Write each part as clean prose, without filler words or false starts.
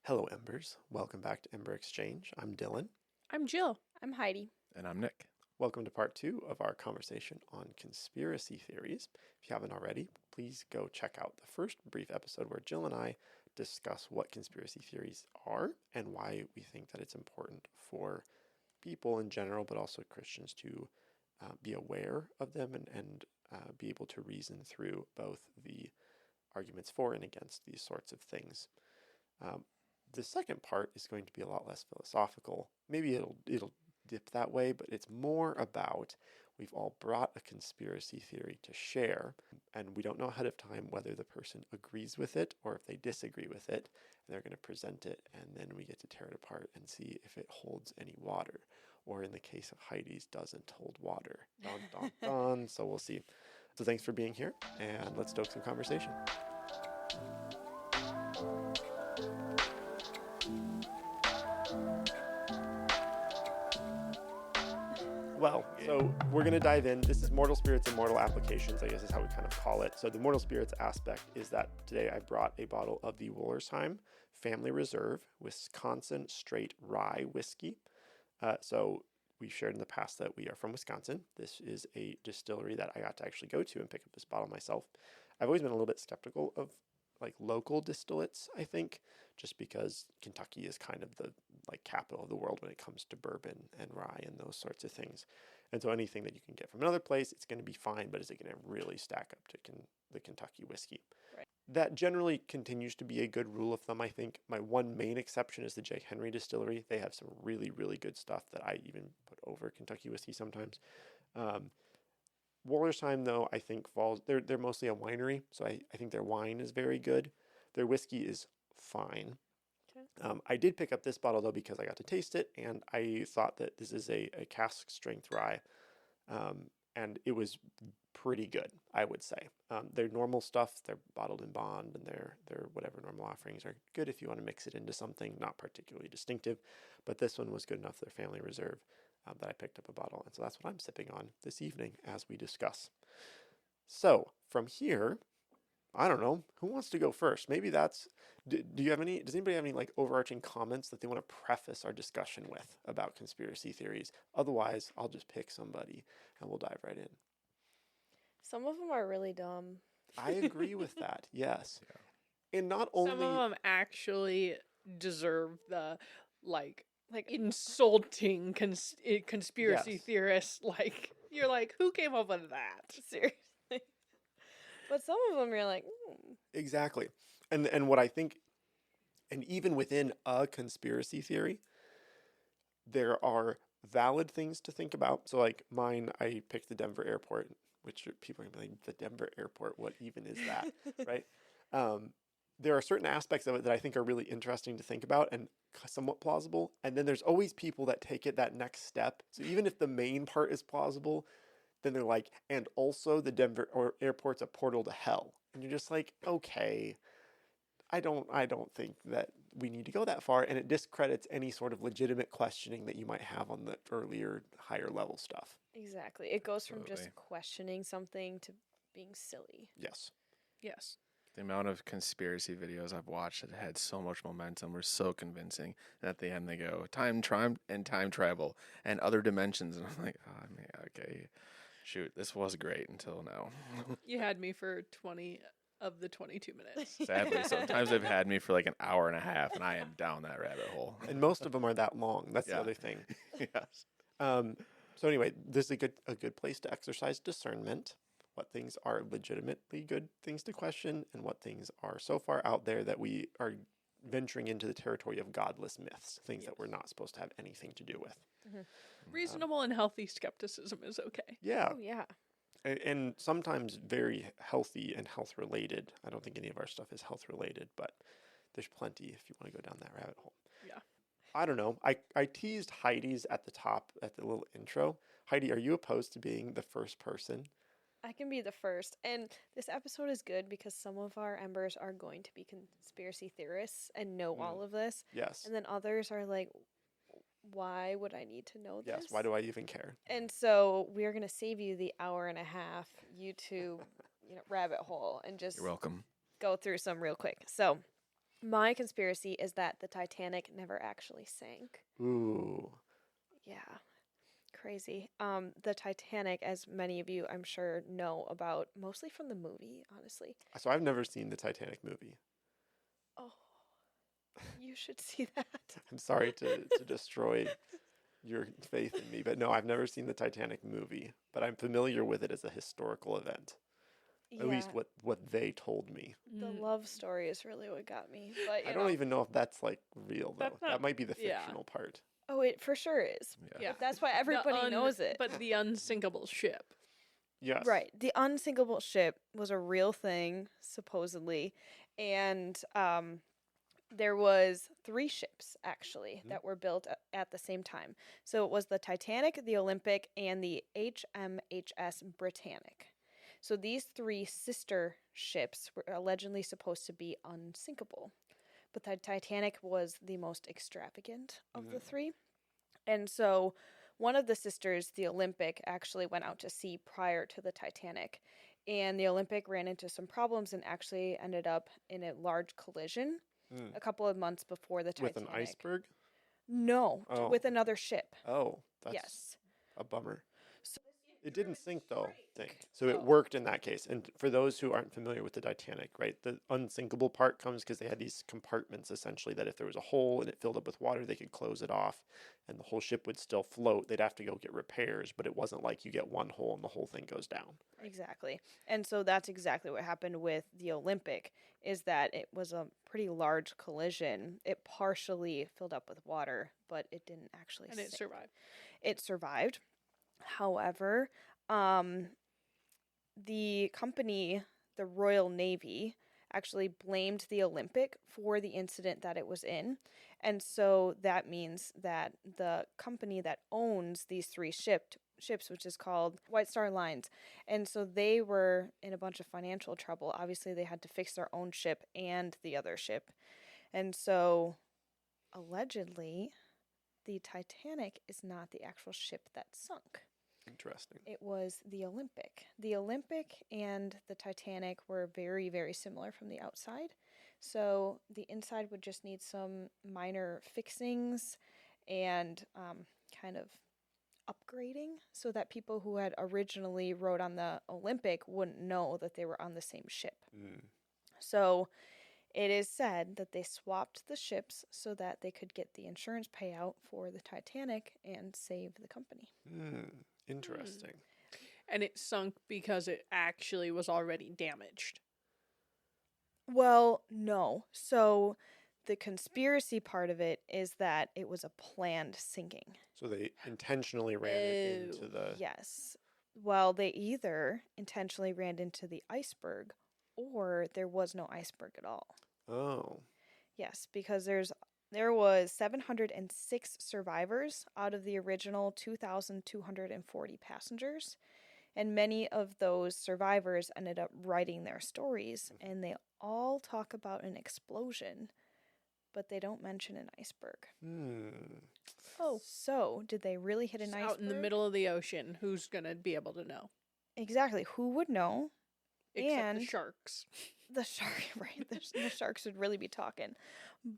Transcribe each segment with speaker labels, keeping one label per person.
Speaker 1: Hello, Embers. Welcome back to Ember Exchange. I'm Dylan.
Speaker 2: I'm Jill.
Speaker 3: I'm Heidi.
Speaker 4: And I'm Nick.
Speaker 1: Welcome to part 2 of our conversation on conspiracy theories. If you haven't already, please go check out the first brief episode where Jill and I discuss what conspiracy theories are and why we think that it's important for people in general, but also Christians to be aware of them and be able to reason through both the arguments for and against these sorts of things. The second part is going to be a lot less philosophical. Maybe it'll dip that way, but it's more about we've all brought a conspiracy theory to share, and we don't know ahead of time whether the person agrees with it or if they disagree with it, and they're going to present it, and then we get to tear it apart and see if it holds any water, or in the case of Heidi's, doesn't hold water. Dun, dun, dun. So we'll see. So thanks for being here, and let's stoke some conversation. Well, so we're going to dive in. This is Mortal Spirits and Mortal Applications, I guess is how we kind of call it. So the Mortal Spirits aspect is that today I brought a bottle of the Wollersheim Family Reserve Wisconsin Straight Rye Whiskey. So we've shared in the past that we are from Wisconsin. This is a distillery that I got to actually go to and pick up this bottle myself. I've always been a little bit skeptical of like local distillates, I think, just because Kentucky is kind of the like capital of the world when it comes to bourbon and rye and those sorts of things. And so anything that you can get from another place, it's going to be fine, but is it going to really stack up to the Kentucky whiskey?
Speaker 3: Right.
Speaker 1: That generally continues to be a good rule of thumb, I think. My one main exception is the J. Henry Distillery. They have some really, really good stuff that I even put over Kentucky whiskey sometimes. Wollersheim, though, I think falls. They're mostly a winery, so I think their wine is very good. Their whiskey is fine.
Speaker 3: Okay.
Speaker 1: I did pick up this bottle, though, because I got to taste it, and I thought that this is a cask strength rye, and it was pretty good, I would say. Their normal stuff, they're bottled in bond, and their whatever normal offerings are good if you want to mix it into something not particularly distinctive, but this one was good enough, their Family Reserve, that I picked up a bottle, and so that's what I'm sipping on this evening as we discuss. So from here, I don't know, who wants to go first? Maybe that's, does anybody have any like overarching comments that they want to preface our discussion with about conspiracy theories? Otherwise, I'll just pick somebody and we'll dive right in.
Speaker 3: Some of them are really dumb.
Speaker 1: I agree with that, yes. Yeah. And not only...
Speaker 2: Some of them actually deserve the, like insulting conspiracy theorists. Like, you're like, who came up with that?
Speaker 3: Seriously. But some of them you're like,
Speaker 1: Exactly. And what I think, and even within a conspiracy theory, there are valid things to think about. So like mine, I picked the Denver airport, which people are going to be like, the Denver airport, what even is that, right? There are certain aspects of it that I think are really interesting to think about and somewhat plausible. And then there's always people that take it that next step. So even if the main part is plausible, then they're like, and also the Denver airport's a portal to hell. And you're just like, okay, I don't think that we need to go that far. And it discredits any sort of legitimate questioning that you might have on the earlier, higher level stuff.
Speaker 3: exactly. It goes from just questioning something to being silly.
Speaker 1: Yes.
Speaker 2: Yes.
Speaker 4: The amount of conspiracy videos I've watched that had so much momentum were so convincing. And at the end they go, time travel and other dimensions. And I'm like, oh, man, okay, shoot, this was great until now.
Speaker 2: You had me for 20 of the 22 minutes.
Speaker 4: Sadly, sometimes they've had me for like an hour and a half, and I am down that rabbit hole.
Speaker 1: And most of them are that long. That's the other thing.
Speaker 4: Yes.
Speaker 1: So anyway, this is a good place to exercise discernment. What things are legitimately good things to question, and what things are so far out there that we are venturing into the territory of godless myths, things that we're not supposed to have anything to do with.
Speaker 3: Mm-hmm.
Speaker 2: Reasonable and healthy skepticism is okay.
Speaker 1: Yeah.
Speaker 3: Oh, yeah.
Speaker 1: And sometimes very healthy and health related. I don't think any of our stuff is health related, but there's plenty if you want to go down that rabbit hole.
Speaker 2: Yeah.
Speaker 1: I don't know. I teased Heidi's at the top at the little intro. Heidi, are you opposed to being the first person?
Speaker 3: I can be the first. And this episode is good because some of our Embers are going to be conspiracy theorists and know all of this.
Speaker 1: Yes.
Speaker 3: And then others are like, why would I need to know this?
Speaker 1: Yes, why do I even care?
Speaker 3: And so we're going to save you the hour and a half YouTube rabbit hole and just
Speaker 4: You're welcome.
Speaker 3: go through some real quick. So My conspiracy is that the Titanic never actually sank.
Speaker 1: Ooh.
Speaker 3: Yeah. Crazy. The Titanic, as many of you I'm sure know about, mostly from the movie, honestly.
Speaker 1: So I've never seen the Titanic movie.
Speaker 3: Oh, you should see that.
Speaker 1: I'm sorry to destroy your faith in me, but no, I've never seen the Titanic movie, but I'm familiar with it as a historical event. At least
Speaker 3: Yeah,
Speaker 1: what they told me.
Speaker 3: the
Speaker 2: Mm.
Speaker 3: love story is really what got me. But
Speaker 1: I
Speaker 3: you
Speaker 1: don't
Speaker 3: know,
Speaker 1: even know if that's like real though.
Speaker 2: That's
Speaker 1: That
Speaker 2: not-
Speaker 1: might be the
Speaker 2: yeah.
Speaker 1: fictional part.
Speaker 3: oh, it for sure is.
Speaker 2: Yeah.
Speaker 3: But that's why everybody knows it.
Speaker 2: But the unsinkable ship.
Speaker 1: Yes.
Speaker 3: Right. The unsinkable ship was a real thing, supposedly. And there was 3 ships, actually, that were built at the same time. So it was the Titanic, the Olympic, and the HMHS Britannic. So these 3 sister ships were allegedly supposed to be unsinkable. But the Titanic was the most extravagant of the 3. And so one of the sisters, the Olympic, actually went out to sea prior to the Titanic. And the Olympic ran into some problems and actually ended up in a large collision
Speaker 1: Mm.
Speaker 3: a couple of months before the Titanic.
Speaker 1: With an iceberg?
Speaker 3: No,
Speaker 1: Oh.
Speaker 3: with another ship.
Speaker 1: Oh, that's
Speaker 3: Yes.
Speaker 1: a bummer.
Speaker 3: So-
Speaker 1: It didn't sink though, so it worked in that case. And for those who aren't familiar with the Titanic, right, the unsinkable part comes because they had these compartments essentially that if there was a hole and it filled up with water, they could close it off and the whole ship would still float. They'd have to go get repairs, but it wasn't like you get one hole and the whole thing goes down.
Speaker 3: Exactly. And so that's exactly what happened with the Olympic, is that it was a pretty large collision. It partially filled up with water, but it didn't actually
Speaker 2: And it
Speaker 3: sink.
Speaker 2: survived.
Speaker 3: It survived. However, the company, the Royal Navy, actually blamed the Olympic for the incident that it was in. And so that means that the company that owns these 3 ships, which is called White Star Lines, and so they were in a bunch of financial trouble. Obviously, they had to fix their own ship and the other ship. And so allegedly, the Titanic is not the actual ship that sunk.
Speaker 1: Interesting.
Speaker 3: It was the Olympic. The Olympic and the Titanic were very, very similar from the outside. So the inside would just need some minor fixings and kind of upgrading so that people who had originally rode on the Olympic wouldn't know that they were on the same ship.
Speaker 1: Mm.
Speaker 3: So it is said that they swapped the ships so that they could get the insurance payout for the Titanic and save the company.
Speaker 1: Interesting.
Speaker 2: And it sunk because it actually was already damaged.
Speaker 3: Well, no. So the conspiracy part of it is that it was a planned sinking.
Speaker 1: So they intentionally ran it into the...
Speaker 3: Yes. Well, they either intentionally ran into the iceberg or there was no iceberg at all.
Speaker 1: Oh.
Speaker 3: Yes, because there was 706 survivors out of the original 2,240 passengers, and many of those survivors ended up writing their stories, and they all talk about an explosion, but they don't mention an iceberg.
Speaker 1: Oh.
Speaker 3: So, did they really hit an
Speaker 2: Just
Speaker 3: iceberg?
Speaker 2: out in the middle of the ocean. Who's going to be able to know?
Speaker 3: Exactly. Who would know?
Speaker 2: Except
Speaker 3: And
Speaker 2: the sharks.
Speaker 3: The shark, right? The sharks would really be talking.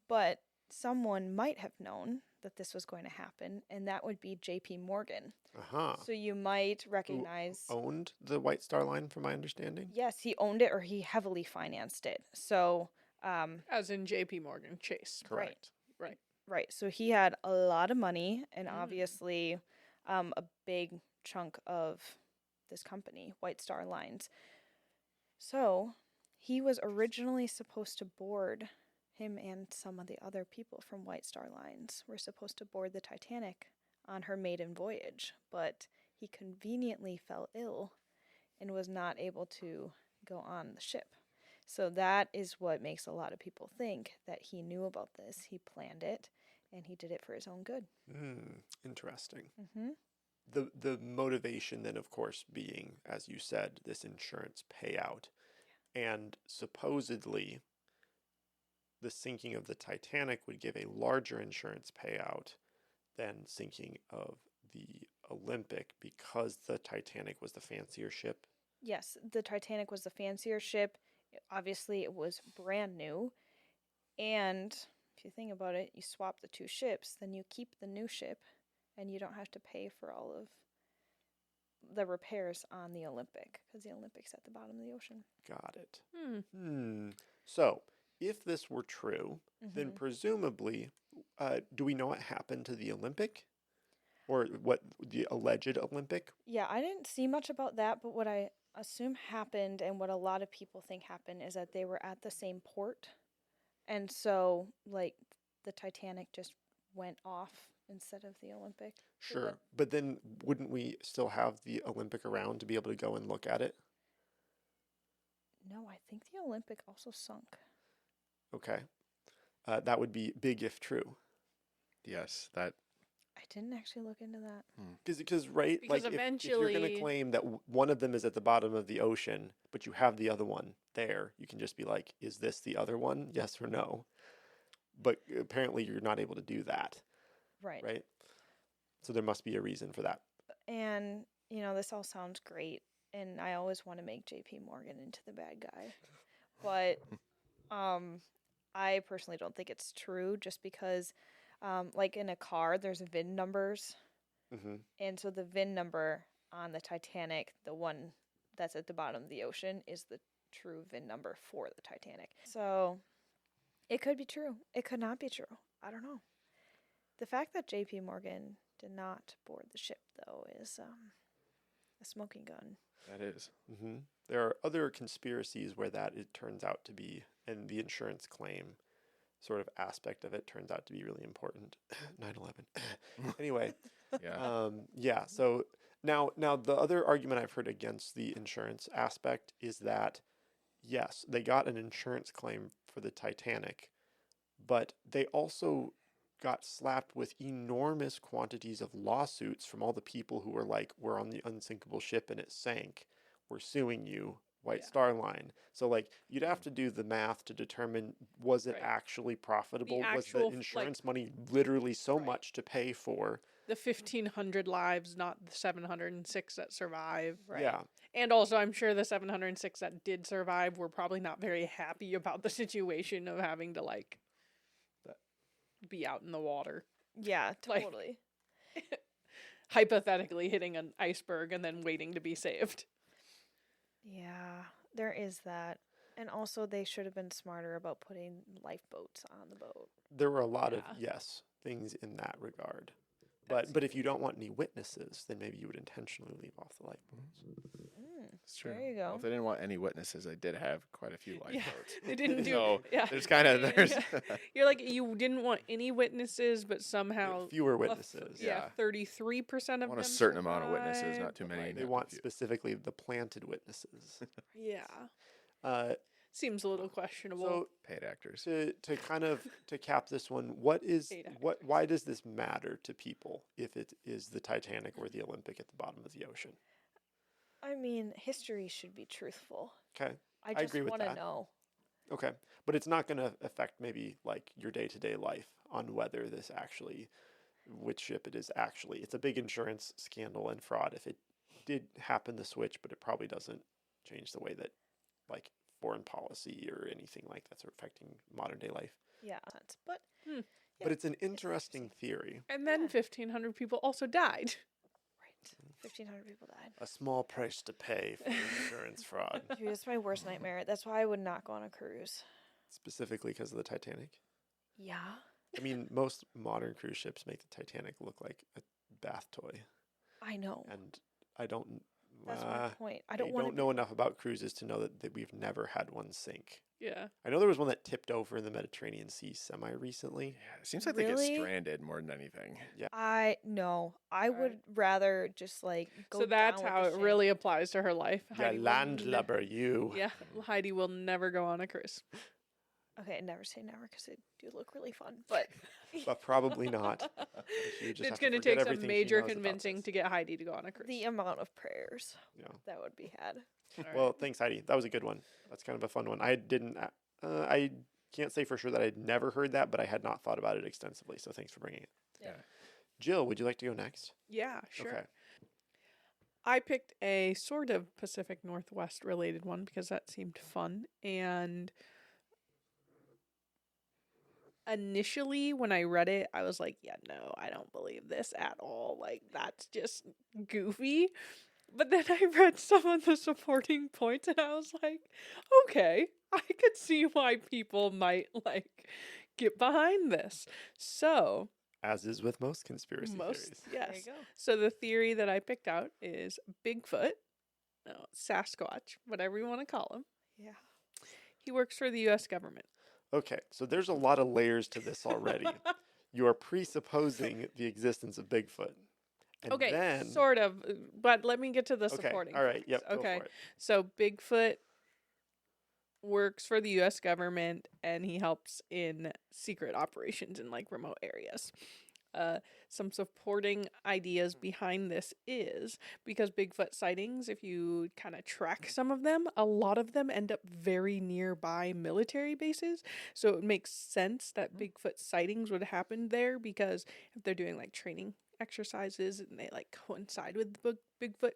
Speaker 3: But someone might have known that this was going to happen, and that would be J.P. Morgan.
Speaker 1: Uh-huh.
Speaker 3: So you might recognize...
Speaker 1: Who owned the White Star Line, from my understanding?
Speaker 3: Yes, he owned it, or he heavily financed it. So...
Speaker 2: As in J.P. Morgan Chase.
Speaker 1: Correct.
Speaker 3: Right. So he had a lot of money, and obviously a big chunk of this company, White Star Lines. So he was originally supposed to board, him and some of the other people from White Star Lines were supposed to board the Titanic on her maiden voyage, but he conveniently fell ill and was not able to go on the ship. So that is what makes a lot of people think that he knew about this, he planned it, and he did it for his own good.
Speaker 1: Interesting.
Speaker 3: Mm-hmm.
Speaker 1: The motivation then, of course, being, as you said, this insurance payout. And supposedly, the sinking of the Titanic would give a larger insurance payout than sinking of the Olympic because the Titanic was the fancier ship.
Speaker 3: Yes, the Titanic was the fancier ship. Obviously, it was brand new. And if you think about it, you swap the two ships, then you keep the new ship, and you don't have to pay for all of the repairs on the Olympic, because the Olympic's at the bottom of the ocean.
Speaker 1: Got it. So, if this were true, then presumably, do we know what happened to the Olympic? Or what the alleged Olympic?
Speaker 3: Yeah, I didn't see much about that, but what I assume happened and what a lot of people think happened is that they were at the same port. And so, like, the Titanic just went off instead of the Olympic.
Speaker 1: Sure. But then wouldn't we still have the Olympic around to be able to go and look at it?
Speaker 3: No, I think the Olympic also sunk.
Speaker 1: Okay. That would be big if true.
Speaker 4: Yes, that.
Speaker 3: I didn't actually look into that.
Speaker 1: Because right?
Speaker 2: Because
Speaker 1: like, if you're going to
Speaker 2: eventually-
Speaker 1: claim that one of them is at the bottom of the ocean, but you have the other one there, you can just be like, is this the other one? Yes or no? But apparently you're not able to do that,
Speaker 3: Right.
Speaker 1: right? So there must be a reason for that.
Speaker 3: And, you know, this all sounds great. And I always want to make JP Morgan into the bad guy. But I personally don't think it's true just because, like in a car, there's VIN numbers. And so the VIN number on the Titanic, the one that's at the bottom of the ocean, is the true VIN number for the Titanic. So it could be true. It could not be true. I don't know. The fact that JP Morgan did not board the ship, though, is a smoking gun.
Speaker 4: That is.
Speaker 1: There are other conspiracies where that it turns out to be, and the insurance claim sort of aspect of it turns out to be really important. 9/11. Anyway,
Speaker 4: Yeah.
Speaker 1: So now the other argument I've heard against the insurance aspect is that yes, they got an insurance claim for the Titanic, but they also got slapped with enormous quantities of lawsuits from all the people who were like, we're on the unsinkable ship and it sank. We're suing you, White Star Line. So like you'd have to do the math to determine, was it actually profitable? Was the insurance money literally so much to pay for
Speaker 2: the 1,500 lives, not the 706 that survive?
Speaker 3: Right.
Speaker 1: Yeah.
Speaker 2: And also, I'm sure the 706 that did survive were probably not very happy about the situation of having to, like, be out in the water.
Speaker 3: Yeah,
Speaker 2: Like-
Speaker 3: totally.
Speaker 2: Hypothetically hitting an iceberg and then waiting to be saved.
Speaker 3: Yeah, there is that. And also, they should have been smarter about putting lifeboats on the boat.
Speaker 1: There were a lot of
Speaker 2: Yeah.
Speaker 1: things in that regard. But if you don't want any witnesses, then maybe you would intentionally leave off the lifeboats.
Speaker 4: It's true.
Speaker 3: There you
Speaker 4: Well,
Speaker 3: go.
Speaker 4: if they didn't want any witnesses, they did have quite a few lifeboats.
Speaker 2: They didn't do
Speaker 4: So
Speaker 2: yeah.
Speaker 4: there's kind of there's
Speaker 2: You're like, you didn't want any witnesses, but somehow
Speaker 1: Fewer witnesses.
Speaker 2: yeah, 33%
Speaker 4: I
Speaker 2: of
Speaker 4: want a
Speaker 2: them
Speaker 4: certain amount of witnesses, not
Speaker 2: survived.
Speaker 4: too many.
Speaker 1: They
Speaker 4: not
Speaker 1: want
Speaker 4: too few.
Speaker 1: specifically the planted witnesses.
Speaker 2: Yeah. Seems a little questionable.
Speaker 1: So
Speaker 4: paid actors.
Speaker 1: to kind of to cap this one, why does this matter to people if it is the Titanic or the Olympic at the bottom of the ocean?
Speaker 3: I mean, history should be truthful.
Speaker 1: Okay.
Speaker 3: I
Speaker 1: I
Speaker 3: just
Speaker 1: agree with
Speaker 3: want to
Speaker 1: that.
Speaker 3: know.
Speaker 1: Okay. But it's not going to affect maybe like your day-to-day life on whether this actually, which ship it is actually. It's a big insurance scandal and fraud if it did happen to switch, but it probably doesn't change the way that like foreign policy or anything like that's affecting modern day life.
Speaker 3: Yeah. But
Speaker 1: But it's an interesting theory.
Speaker 2: And then 1,500 people also died.
Speaker 3: right, 1,500 people died.
Speaker 1: A small price to pay for insurance fraud,
Speaker 3: Dude, it's my worst nightmare. That's why I would not go on a cruise.
Speaker 1: specifically because of the Titanic.
Speaker 3: Yeah.
Speaker 1: I mean, most modern cruise ships make the Titanic look like a bath toy,
Speaker 3: I know.
Speaker 1: and I don't.
Speaker 3: That's my point. I don't
Speaker 1: I
Speaker 3: want
Speaker 1: don't know enough about cruises to know that we've never had one sink.
Speaker 2: Yeah.
Speaker 1: I know there was one that tipped over in the Mediterranean Sea semi recently.
Speaker 4: Yeah, it seems like they get
Speaker 3: Really?
Speaker 4: stranded more than anything.
Speaker 3: I would rather just like go.
Speaker 2: So that's
Speaker 3: down with
Speaker 2: how
Speaker 3: the
Speaker 2: it
Speaker 3: ship.
Speaker 2: really applies to her life.
Speaker 1: Yeah,
Speaker 2: Heidi will
Speaker 1: landlubber, you.
Speaker 2: Yeah, Heidi will never go on a cruise.
Speaker 3: Okay, never say never because it do look really fun, but
Speaker 1: But probably not. She would just have
Speaker 2: It's
Speaker 1: to
Speaker 2: going to
Speaker 1: forget
Speaker 2: take some
Speaker 1: everything she
Speaker 2: major
Speaker 1: knows about
Speaker 2: convincing
Speaker 1: this.
Speaker 2: to get Heidi to go on a cruise.
Speaker 3: the amount of prayers
Speaker 1: Yeah.
Speaker 3: that would be had.
Speaker 2: All right.
Speaker 1: Well, thanks, Heidi. That was a good one. That's kind of a fun one. I didn't. I can't say for sure that I'd never heard that, but I had not thought about it extensively. So thanks for bringing it.
Speaker 3: Yeah.
Speaker 1: Jill, would you like to go next?
Speaker 2: Yeah, sure.
Speaker 1: Okay.
Speaker 2: I picked a sort of Pacific Northwest related one because that seemed fun. And initially when I read it, I was like, yeah, no, I don't believe this at all. Like, that's just goofy. But then I read some of the supporting points and I was like, okay, I could see why people might like get behind this. So,
Speaker 1: As is with most conspiracy theories.
Speaker 2: yes.
Speaker 3: There you go.
Speaker 2: So the theory that I picked out is Bigfoot, no, Sasquatch, whatever you want to call him.
Speaker 3: Yeah.
Speaker 2: He works for the U.S. government.
Speaker 1: Okay, so there's a lot of layers to this already. You are presupposing the existence of Bigfoot. And
Speaker 2: Okay,
Speaker 1: then,
Speaker 2: sort of, but let me get to the
Speaker 1: okay,
Speaker 2: supporting.
Speaker 1: all right,
Speaker 2: points.
Speaker 1: yep,
Speaker 2: Okay,
Speaker 1: go for it.
Speaker 2: so Bigfoot works for the U.S. government and he helps in secret operations in like remote areas. Some supporting ideas behind this is because Bigfoot sightings, if you kind of track some of them, a lot of them end up very nearby military bases. So it makes sense that Bigfoot sightings would happen there because if they're doing like training exercises and they like coincide with Bigfoot,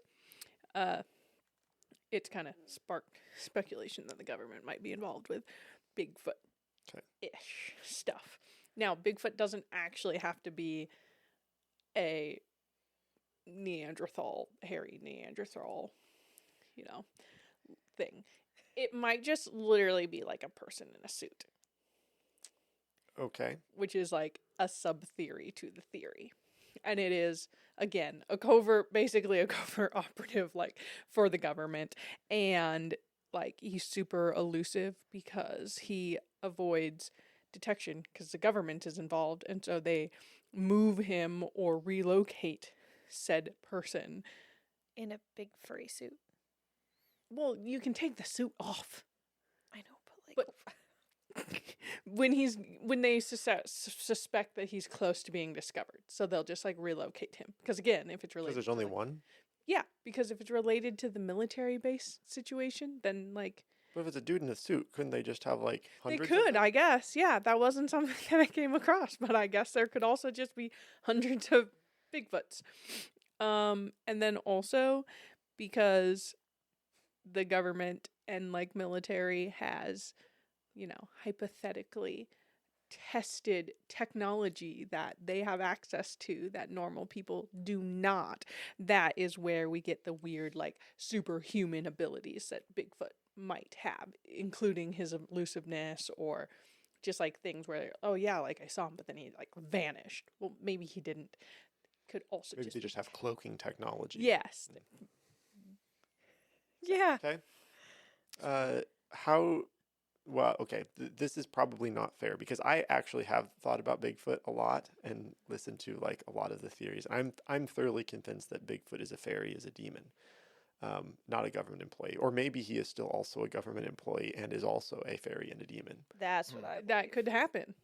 Speaker 2: it's kind of sparked speculation that the government might be involved with Bigfoot-ish stuff. Now, Bigfoot doesn't actually have to be a Neanderthal, hairy Neanderthal, thing. It might just literally be like a person in a suit,
Speaker 1: Okay.
Speaker 2: which is like a sub-theory to the theory. And it is, again, basically a covert operative, like, for the government. And, like, he's super elusive because he avoids detection because the government is involved. And so they move him or relocate said person.
Speaker 3: In a big furry suit.
Speaker 2: Well, you can take the suit off.
Speaker 3: I know, but
Speaker 2: when they suspect that he's close to being discovered, so they'll just like relocate him. Because again, if it's related,
Speaker 1: Because there's only one?
Speaker 2: yeah, because if it's related to the military base situation, then like
Speaker 1: But if it's a dude in a suit, couldn't they just have like
Speaker 2: they
Speaker 1: hundreds?
Speaker 2: could, I guess. Yeah, that wasn't something that I came across, but I guess there could also just be hundreds of Bigfoots. And then also because the government and like military has, hypothetically tested technology that they have access to that normal people do not. That is where we get the weird, like, superhuman abilities that Bigfoot might have, including his elusiveness or just like things where, oh yeah, like I saw him, but then he like vanished. Well, maybe he didn't. Could also
Speaker 1: Maybe they just have cloaking technology.
Speaker 2: Yes. Yeah.
Speaker 1: Okay. Well, okay, this is probably not fair because I actually have thought about Bigfoot a lot and listened to like a lot of the theories. I'm thoroughly convinced that Bigfoot is a fairy, is a demon, not a government employee. Or maybe he is still also a government employee and is also a fairy and a demon.
Speaker 3: that's what
Speaker 2: That could happen.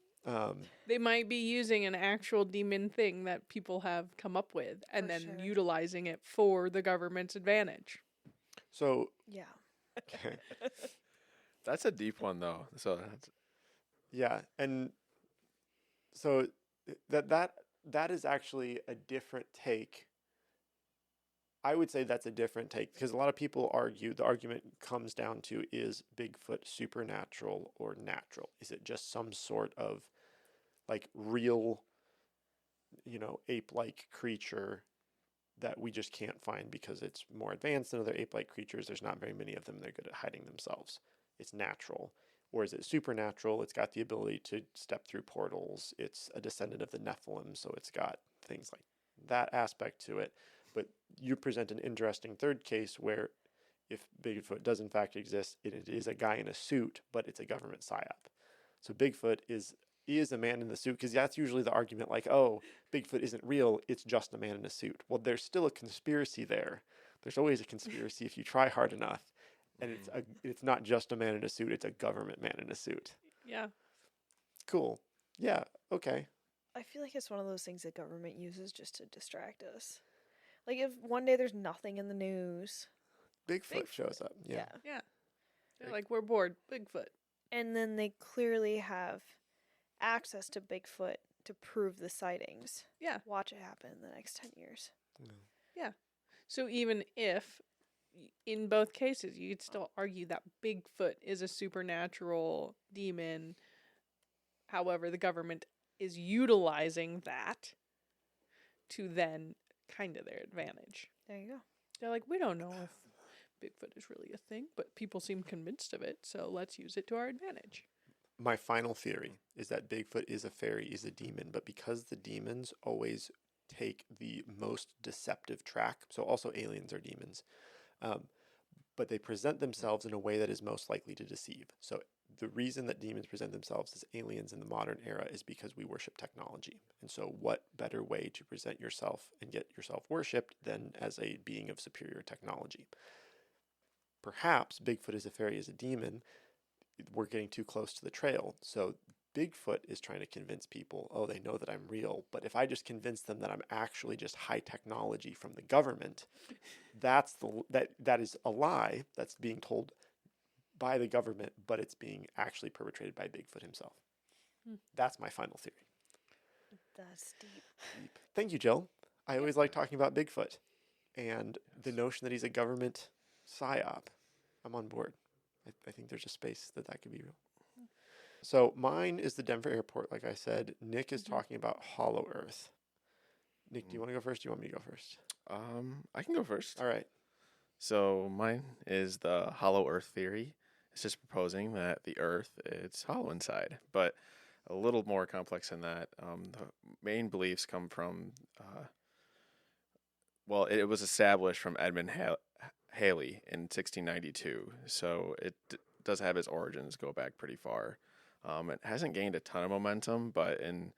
Speaker 2: They might be using an actual demon thing that people have come up with and
Speaker 3: For
Speaker 2: then
Speaker 3: sure.
Speaker 2: utilizing it for the government's advantage.
Speaker 1: So,
Speaker 3: Yeah.
Speaker 1: okay.
Speaker 4: That's a deep one, though. So that's,
Speaker 1: Yeah, and so that is actually a different take. I would say that's a different take because a lot of people argue the argument comes down to, is Bigfoot supernatural or natural? Is it just some sort of like real, ape-like creature that we just can't find because it's more advanced than other ape-like creatures? There's not very many of them. They're good at hiding themselves. It's natural. Or is it supernatural? It's got the ability to step through portals. It's a descendant of the Nephilim, so it's got things like that aspect to it. But you present an interesting third case where if Bigfoot does in fact exist, it is a guy in a suit, but it's a government psyop. So Bigfoot is a man in the suit, because that's usually the argument, like, oh, Bigfoot isn't real, it's just a man in a suit. Well, there's still a conspiracy there. There's always a conspiracy if you try hard enough. And it's not just a man in a suit, it's a government man in a suit.
Speaker 2: Yeah.
Speaker 1: Cool. Yeah, okay.
Speaker 3: I feel like it's one of those things the government uses just to distract us. Like if one day there's nothing in the news.
Speaker 1: Bigfoot shows up. Yeah.
Speaker 2: Yeah. They're like, we're bored. Bigfoot.
Speaker 3: And then they clearly have access to Bigfoot to prove the sightings.
Speaker 2: Yeah.
Speaker 3: Watch it happen in the next 10 years.
Speaker 2: Yeah. So even if in both cases you'd still argue that Bigfoot is a supernatural demon However, the government is utilizing that to then kind of their advantage.
Speaker 3: There you go.
Speaker 2: They're like, we don't know if Bigfoot is really a thing, but people seem convinced of it, so let's use it to our advantage.
Speaker 1: My final theory is that Bigfoot is a fairy, is a demon, but because the demons always take the most deceptive track, so also aliens are demons, but they present themselves in a way that is most likely to deceive. So the reason that demons present themselves as aliens in the modern era is because we worship technology. And so what better way to present yourself and get yourself worshipped than as a being of superior technology? Perhaps Bigfoot is a fairy, is a demon. We're getting too close to the trail. So Bigfoot is trying to convince people, oh, they know that I'm real. But if I just convince them that I'm actually just high technology from the government, that is a lie that's being told by the government, but it's being actually perpetrated by Bigfoot himself. That's my final theory.
Speaker 3: That's deep.
Speaker 1: Thank you, Jill. I always like talking about Bigfoot and the notion that he's a government psyop. I'm on board. I think there's a space that could be real. So mine is the Denver airport, like I said. Nick is talking about Hollow Earth. Nick, do you want to go first? Do you want me to go first?
Speaker 4: I can go first.
Speaker 1: All right.
Speaker 4: So mine is the hollow earth theory. It's just proposing that the earth is hollow inside, but a little more complex than that. The main beliefs come from, it was established from Edmund Halley in 1692, so it does have its origins go back pretty far. It hasn't gained a ton of momentum, but in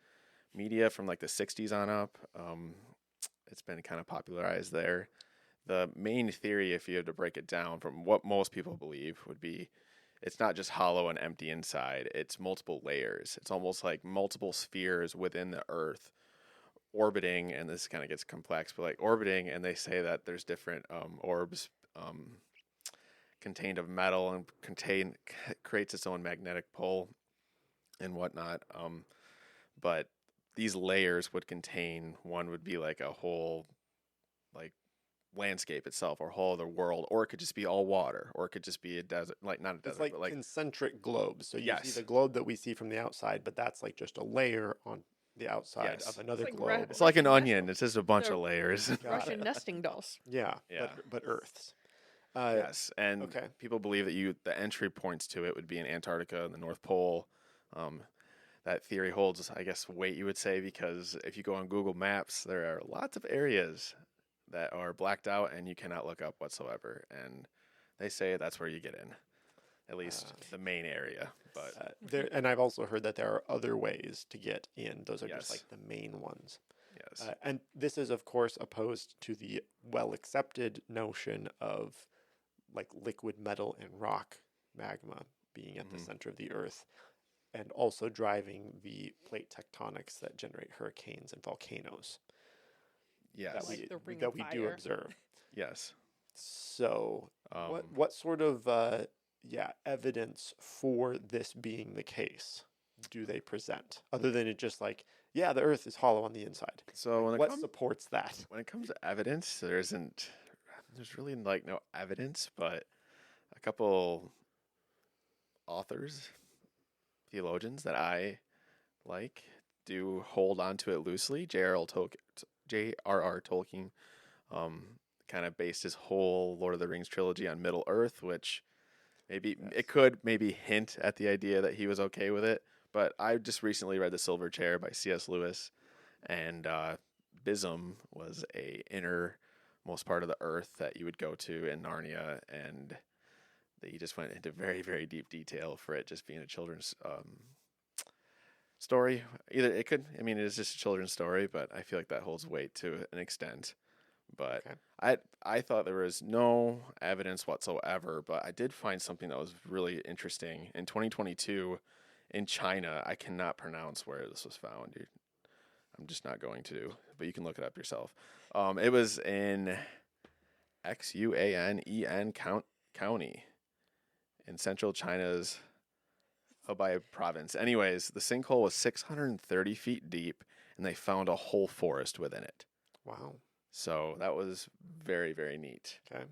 Speaker 4: media from like the 60s on up, it's been kind of popularized there. The main theory, if you had to break it down from what most people believe, would be it's not just hollow and empty inside. It's multiple layers. It's almost like multiple spheres within the Earth orbiting, and this kind of gets complex, but like orbiting, and they say that there's different orbs contained of metal and creates its own magnetic pull and whatnot. But these layers would contain, one would be like a whole like landscape itself, or whole other world, or it could just be all water, or it could just be a desert, like not a desert,
Speaker 1: It's like
Speaker 4: but like
Speaker 1: concentric globes. So you
Speaker 4: Yes.
Speaker 1: see the globe that we see from the outside, but that's like just a layer on the outside
Speaker 4: Yes.
Speaker 1: of another
Speaker 2: It's like
Speaker 1: globe.
Speaker 4: it's like an
Speaker 2: Russian
Speaker 4: onion.
Speaker 2: nesting-
Speaker 4: It's just a bunch
Speaker 2: they're
Speaker 4: of layers.
Speaker 1: Got
Speaker 2: Russian
Speaker 1: it.
Speaker 2: nesting dolls.
Speaker 1: Yeah,
Speaker 4: Yeah.
Speaker 1: but Earths.
Speaker 4: Yes, and
Speaker 1: okay.
Speaker 4: people believe that the entry points to it would be in Antarctica and the North Pole. That theory holds, I guess, weight, you would say, because if you go on Google Maps, there are lots of areas that are blacked out and you cannot look up whatsoever. And they say that's where you get in, at least the main area. But
Speaker 1: And I've also heard that there are other ways to get in. Those are
Speaker 4: Yes.
Speaker 1: just like the main ones.
Speaker 4: yes,
Speaker 1: And this is, of course, opposed to the well-accepted notion of like liquid metal and rock magma being at the center of the Earth, and also driving the plate tectonics that generate hurricanes and volcanoes
Speaker 4: yes,
Speaker 1: that
Speaker 2: Like the Ring
Speaker 1: that
Speaker 2: of
Speaker 1: we do
Speaker 2: Fire.
Speaker 1: observe.
Speaker 4: yes.
Speaker 1: So,
Speaker 4: Um,
Speaker 1: what sort of evidence for this being the case do they present, other than it just like, yeah, the Earth is hollow on the inside?
Speaker 4: So when
Speaker 1: What supports that?
Speaker 4: when it comes to evidence, there's really like no evidence, but a couple authors, theologians that I like do hold on to it loosely. J.R.R. Tolkien kind of based his whole Lord of the Rings trilogy on Middle Earth, which it could maybe hint at the idea that he was okay with it. But I just recently read The Silver Chair by C.S. Lewis, and Bism was a innermost part of the earth that you would go to in Narnia, and he just went into very, very deep detail for it just being a children's story. It is just a children's story, but I feel like that holds weight to an extent. But
Speaker 1: Okay.
Speaker 4: I thought there was no evidence whatsoever, but I did find something that was really interesting. In 2022, in China, I cannot pronounce where this was found, dude. I'm just not going to, but you can look it up yourself. It was in Xuanen County in central China's Hebei province. Anyways, the sinkhole was 630 feet deep, and they found a whole forest within it.
Speaker 1: Wow.
Speaker 4: So that was very, very neat.
Speaker 1: Okay.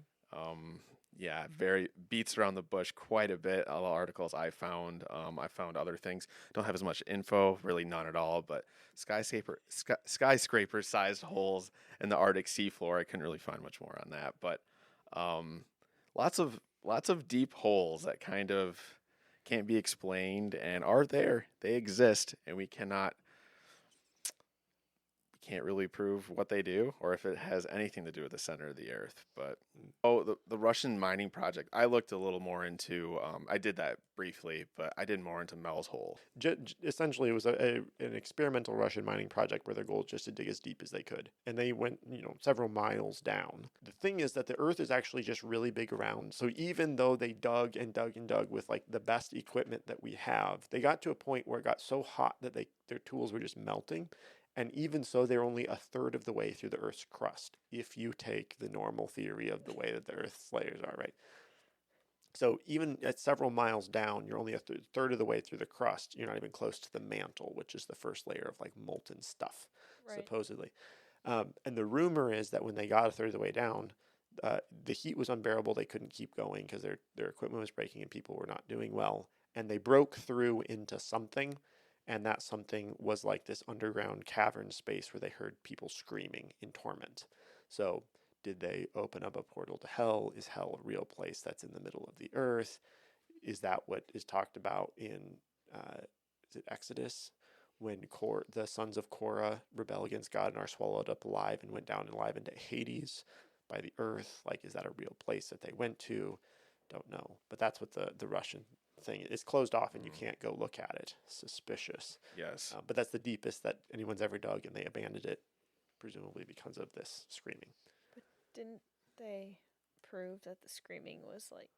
Speaker 4: Yeah, very beats around the bush quite a bit. All the articles I found other things. Don't have as much info, really none at all. But skyscraper-sized holes in the Arctic seafloor. I couldn't really find much more on that. But lots of deep holes that kind of can't be explained and are there. They exist, and we can't really prove what they do or if it has anything to do with the center of the earth. But the Russian mining project, I looked a little more into. I did that briefly, but I did more into Mel's Hole.
Speaker 1: Essentially, it was an experimental Russian mining project where their goal was just to dig as deep as they could, and they went several miles down. The thing is that the earth is actually just really big around. So even though they dug and dug and dug with like the best equipment that we have, they got to a point where it got so hot that their tools were just melting. And even so, they're only a third of the way through the Earth's crust, if you take the normal theory of the way that the Earth's layers are, right? So even at several miles down, you're only a third of the way through the crust. You're not even close to the mantle, which is the first layer of like molten stuff, supposedly. And the rumor is that when they got a third of the way down, the heat was unbearable. They couldn't keep going because their equipment was breaking and people were not doing well. And they broke through into something. And that something was like this underground cavern space where they heard people screaming in torment. So did they open up a portal to hell? Is hell a real place that's in the middle of the earth? Is that what is talked about in is it Exodus? When the sons of Korah rebel against God and are swallowed up alive and went down alive into Hades by the earth. Like, is that a real place that they went to? Don't know. But that's what the Russian thing is. Closed off and you can't go look at it. Suspicious.
Speaker 4: Yes.
Speaker 1: But that's the deepest that anyone's ever dug, and they abandoned it, presumably because of this screaming.
Speaker 3: But didn't they prove that the screaming was like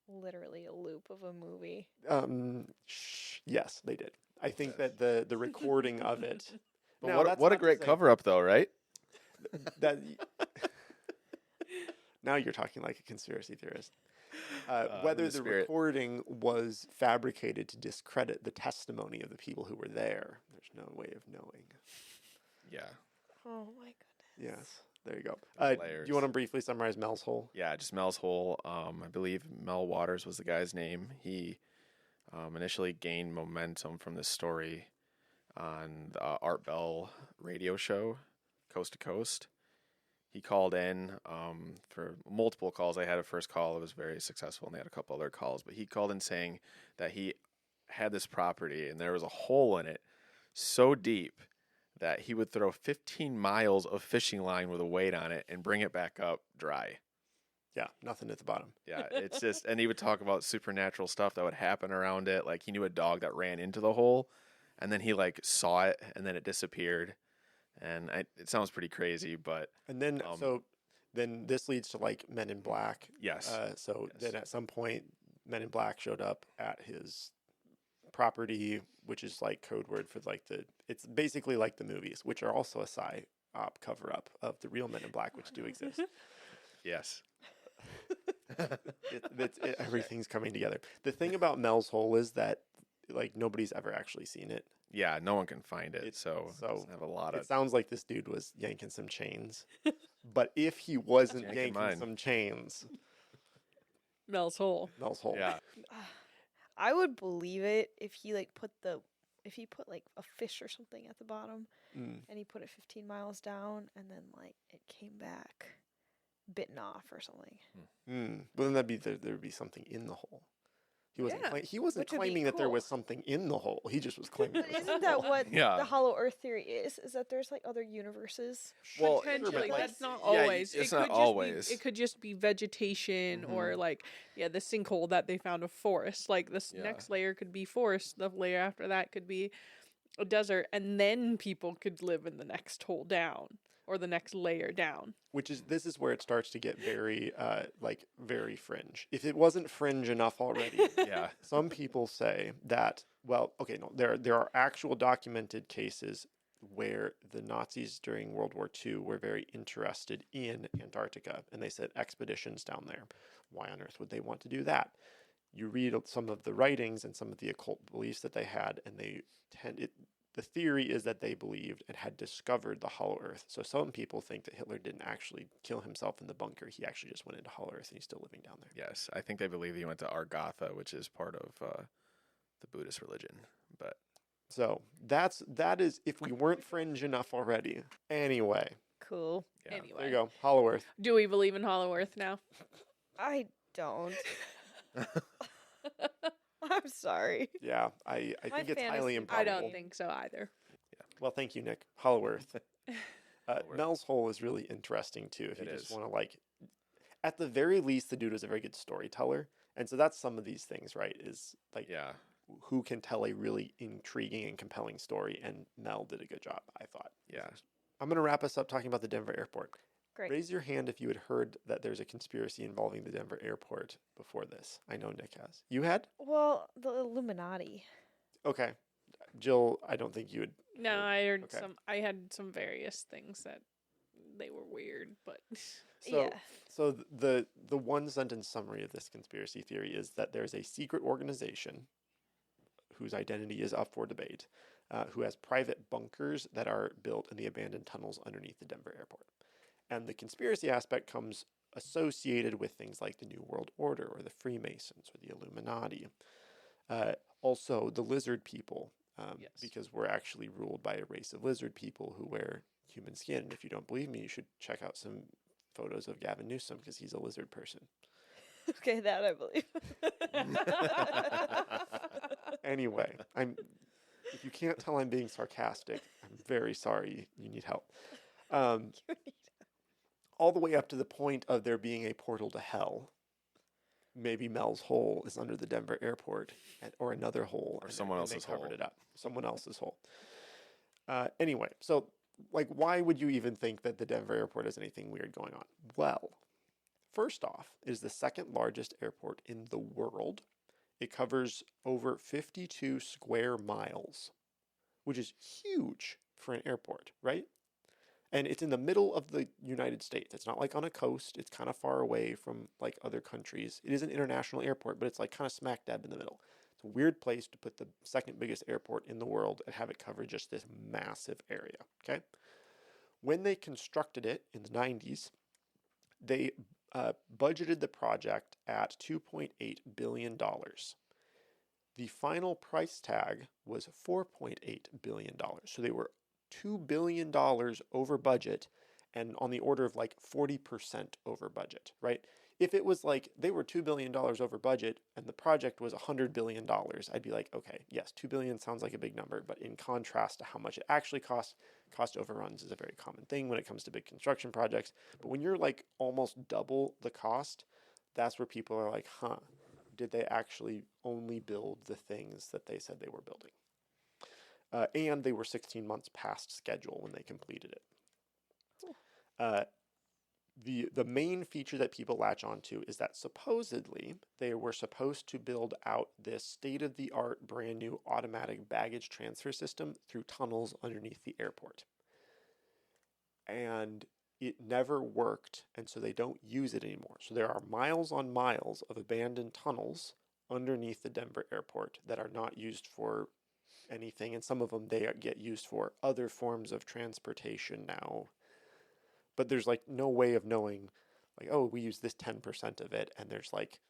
Speaker 3: literally a loop of a movie?
Speaker 1: Yes, they did. I think that the recording of it.
Speaker 4: But what a great cover up, though, right?
Speaker 1: That now you're talking like a conspiracy theorist. Whether the recording was fabricated to discredit the testimony of the people who were there, there's no way of knowing.
Speaker 4: Yeah.
Speaker 3: Oh my goodness.
Speaker 1: Yes. There you go. Do you want to briefly summarize Mel's Hole?
Speaker 4: Yeah, just Mel's Hole. I believe Mel Waters was the guy's name. He initially gained momentum from this story on the Art Bell radio show, Coast to Coast. He called in for multiple calls. They had a first call. It was very successful, and they had a couple other calls. But he called in saying that he had this property, and there was a hole in it so deep that he would throw 15 miles of fishing line with a weight on it and bring it back up dry.
Speaker 1: Yeah, nothing at the bottom.
Speaker 4: Yeah, it's just, and he would talk about supernatural stuff that would happen around it. Like, he knew a dog that ran into the hole, and then he, like, saw it, and then it disappeared. And it sounds pretty crazy, but...
Speaker 1: And then, then this leads to, like, Men in Black.
Speaker 4: Yes.
Speaker 1: Then at some point, Men in Black showed up at his property, which is, like, code word for, like, it's basically like the movies, which are also a psyop cover-up of the real Men in Black, which do exist.
Speaker 4: Yes.
Speaker 1: Everything's coming together. The thing about Mel's Hole is that, like, nobody's ever actually seen it.
Speaker 4: Yeah, no one can find it, so it doesn't have a lot of...
Speaker 1: It sounds like this dude was yanking some chains. But if he wasn't yanking some chains...
Speaker 2: Mel's Hole.
Speaker 1: Mel's Hole.
Speaker 4: Yeah.
Speaker 3: I would believe it if he put like a fish or something at the bottom and he put it 15 miles down and then like it came back bitten off or something.
Speaker 1: But then there'd be something in the hole. He wasn't claiming that there was something in the hole. He just was claiming.
Speaker 3: But isn't that what the Hollow Earth theory is? Is that there's like other universes?
Speaker 2: Well, potentially, that's not always.
Speaker 4: It's not always.
Speaker 2: It could just be vegetation or like the sinkhole that they found of forest. Like this next layer could be forest. The layer after that could be a desert, and then people could live in the next hole down or the next layer down.
Speaker 1: This is where it starts to get very very fringe. If it wasn't fringe enough already, some people say that, there are actual documented cases where the Nazis during World War II were very interested in Antarctica, and they said expeditions down there. Why on earth would they want to do that? You read some of the writings and some of the occult beliefs that they had, and the theory is that they believed and had discovered the Hollow Earth. So some people think that Hitler didn't actually kill himself in the bunker. He actually just went into Hollow Earth and he's still living down there.
Speaker 4: Yes, I think they believe he went to Argatha, which is part of the Buddhist religion. But
Speaker 1: So that is if we weren't fringe enough already. Anyway,
Speaker 3: Cool.
Speaker 4: yeah,
Speaker 2: Anyway,
Speaker 1: there you go. Hollow Earth.
Speaker 2: do we believe in Hollow Earth now?
Speaker 3: I don't. I'm sorry.
Speaker 1: Yeah, I
Speaker 3: My
Speaker 1: think it's highly
Speaker 3: fantasy-
Speaker 1: improbable.
Speaker 2: I don't think so either.
Speaker 1: Well, thank you, Nick. Hollow Earth.
Speaker 4: Earth.
Speaker 1: Mel's Hole is really interesting too. If you
Speaker 4: It
Speaker 1: just
Speaker 4: is.
Speaker 1: want to at the very least, the dude was a very good storyteller, and so that's some of these things, right? Is like
Speaker 4: yeah,
Speaker 1: who can tell a really intriguing and compelling story, and Mel did a good job, I thought.
Speaker 4: yeah.
Speaker 1: I'm going to wrap us up talking about the Denver airport.
Speaker 3: Great.
Speaker 1: Raise your hand if you had heard that there's a conspiracy involving the Denver airport before this. I know Nick has. You had?
Speaker 3: Well, the Illuminati.
Speaker 1: Okay. Jill, I don't think you would.
Speaker 2: No, I heard
Speaker 1: Okay.
Speaker 2: I had some various things that they were weird, but
Speaker 1: So,
Speaker 3: Yeah.
Speaker 1: so the one sentence summary of this conspiracy theory is that there's a secret organization whose identity is up for debate, who has private bunkers that are built in the abandoned tunnels underneath the Denver airport. And the conspiracy aspect comes associated with things like the New World Order or the Freemasons or the Illuminati. Also, the lizard people,
Speaker 2: Yes.
Speaker 1: because we're actually ruled by a race of lizard people who wear human skin. And if you don't believe me, you should check out some photos of Gavin Newsom because he's a lizard person.
Speaker 3: Okay, that I believe.
Speaker 1: Anyway, if you can't tell I'm being sarcastic, I'm very sorry. You need help. All the way up to the point of there being a portal to hell. Maybe Mel's hole is under the Denver airport, or another hole,
Speaker 4: Or
Speaker 1: and
Speaker 4: someone
Speaker 1: they
Speaker 4: else's
Speaker 1: covered
Speaker 4: hole.
Speaker 1: it up. Someone else's hole. Anyway, so why would you even think that the Denver airport has anything weird going on? Well, first off, it is the second largest airport in the world. It covers over 52 square miles, which is huge for an airport, right? And it's in the middle of the United States. It's not like on a coast. It's kind of far away from like other countries. It is an international airport, but it's like kind of smack dab in the middle. It's a weird place to put the second biggest airport in the world and have it cover just this massive area, okay? When they constructed it in the 90s, they budgeted the project at $2.8 billion. The final price tag was $4.8 billion. So they were $2 billion over budget and on the order of like 40% over budget, right? If it was like they were $2 billion over budget and the project was $100 billion, I'd be like, okay, yes, $2 billion sounds like a big number, but in contrast to how much it actually costs, cost overruns is a very common thing when it comes to big construction projects. But when you're like almost double the cost, that's where people are like, huh, did they actually only build the things that they said they were building? And they were 16 months past schedule when they completed it. The main feature that people latch onto is that supposedly they were supposed to build out this state-of-the-art brand new automatic baggage transfer system through tunnels underneath the airport. And it never worked, and so they don't use it anymore. So there are miles on miles of abandoned tunnels underneath the Denver airport that are not used for anything, and some of them they get used for other forms of transportation now. But there's like no way of knowing, like, oh, we use this 10% of it, and there's like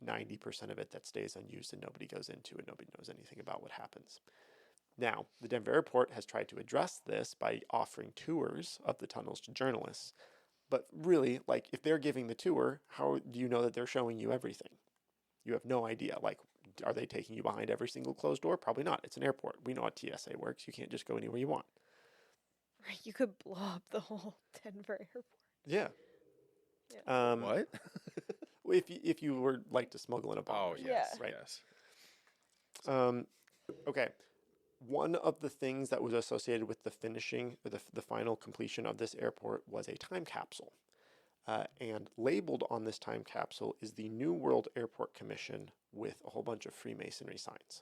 Speaker 1: 90% of it that stays unused and nobody goes into it. Nobody knows anything about what happens. Now, the Denver airport has tried to address this by offering tours of the tunnels to journalists. But really, like, if they're giving the tour, how do you know that they're showing you everything? You have no idea. Like, are they taking you behind every single closed door? Probably not. It's an airport. We know how TSA works. You can't just go anywhere you want.
Speaker 3: Right, you could blow up the whole Denver airport.
Speaker 1: Yeah.
Speaker 4: What?
Speaker 1: If you were like to smuggle in a bomb.
Speaker 4: Oh,
Speaker 1: or something,
Speaker 4: yes,
Speaker 1: Right.
Speaker 4: yes.
Speaker 1: Okay. One of the things that was associated with the finishing, or the final completion of this airport was a time capsule. And labeled on this time capsule is the New World Airport Commission with a whole bunch of Freemasonry signs.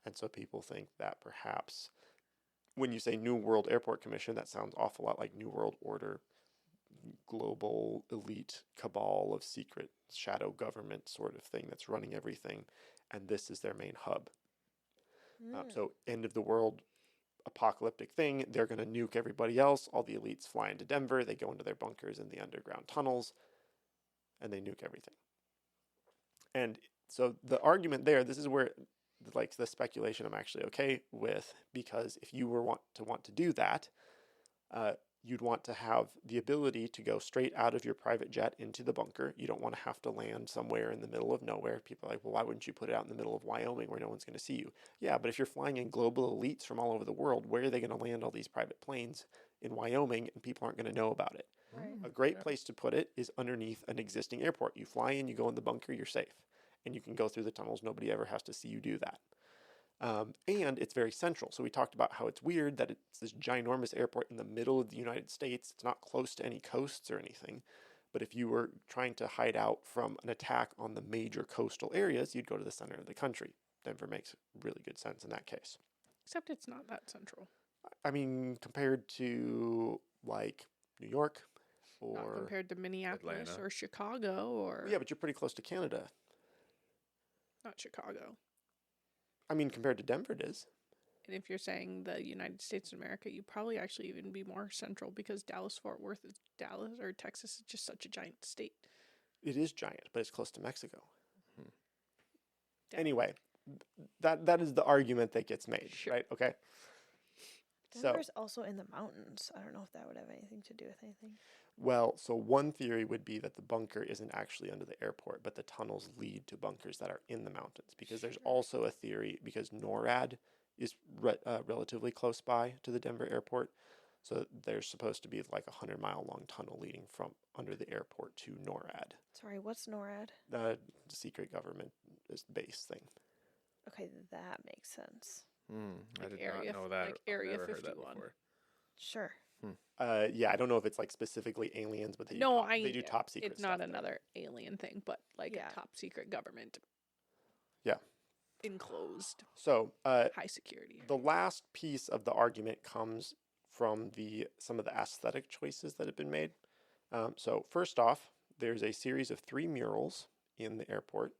Speaker 1: And so people think that perhaps when you say New World Airport Commission, that sounds awful lot like New World Order, global elite cabal of secret shadow government sort of thing that's running everything. And this is their main hub. So end of the world apocalyptic thing. They're going to nuke everybody else. All the elites fly into Denver. They go into their bunkers in the underground tunnels, and they nuke everything. And so the argument there, this is where like the speculation I'm actually okay with, because if you were want to do that, you'd want to have the ability to go straight out of your private jet into the bunker. You don't want to have to land somewhere in the middle of nowhere. People are like, well, why wouldn't you put it out in the middle of Wyoming where no one's going to see you? Yeah, but if you're flying in global elites from all over the world, where are they going to land all these private planes in Wyoming, and people aren't going to know about it?
Speaker 3: Right.
Speaker 1: A great place to put it is underneath an existing airport. You fly in, you go in the bunker, you're safe. And you can go through the tunnels. Nobody ever has to see you do that. And it's very central. So we talked about how it's weird that it's this ginormous airport in the middle of the United States. It's not close to any coasts or anything. But if you were trying to hide out from an attack on the major coastal areas, you'd go to the center of the country. Denver makes really good sense in that case.
Speaker 2: Except it's not that central.
Speaker 1: I mean, compared to like New York or...
Speaker 2: Not compared to Minneapolis
Speaker 4: Atlanta.
Speaker 2: or Chicago or...
Speaker 1: Yeah, but you're pretty close to Canada.
Speaker 2: Not Chicago.
Speaker 1: I mean, compared to Denver, it is.
Speaker 2: And if you're saying the United States of America, you probably actually even be more central because Dallas-Fort Worth is Dallas, or Texas is just such a giant state.
Speaker 1: It is giant, but it's close to Mexico.
Speaker 2: Yeah.
Speaker 1: Anyway, that is the argument that gets made,
Speaker 2: Sure.
Speaker 1: right? Okay.
Speaker 3: Denver's also in the mountains. I don't know if that would have anything to do with anything.
Speaker 1: Well, so one theory would be that the bunker isn't actually under the airport, but the tunnels lead to bunkers that are in the mountains. Because there's also a theory, because NORAD is relatively close by to the Denver airport. So there's supposed to be like a 100-mile-long tunnel leading from under the airport to NORAD,
Speaker 3: Sorry, what's NORAD?
Speaker 1: the secret government base thing.
Speaker 3: Okay, that makes sense.
Speaker 4: I
Speaker 2: Like
Speaker 4: did
Speaker 2: Area-
Speaker 4: not know that.
Speaker 2: like
Speaker 4: I've
Speaker 2: Area
Speaker 4: never heard that
Speaker 2: 51.
Speaker 4: before.
Speaker 3: Sure.
Speaker 1: Yeah, I don't know if it's like specifically aliens, but they do top secret
Speaker 2: It's not
Speaker 1: stuff there.
Speaker 2: another alien thing, but like
Speaker 3: Yeah.
Speaker 2: a top secret government.
Speaker 1: Yeah.
Speaker 2: Enclosed,
Speaker 1: So
Speaker 2: high security.
Speaker 1: the last piece of the argument comes from some of the aesthetic choices that have been made. So first off, there's a series of 3 murals in the airport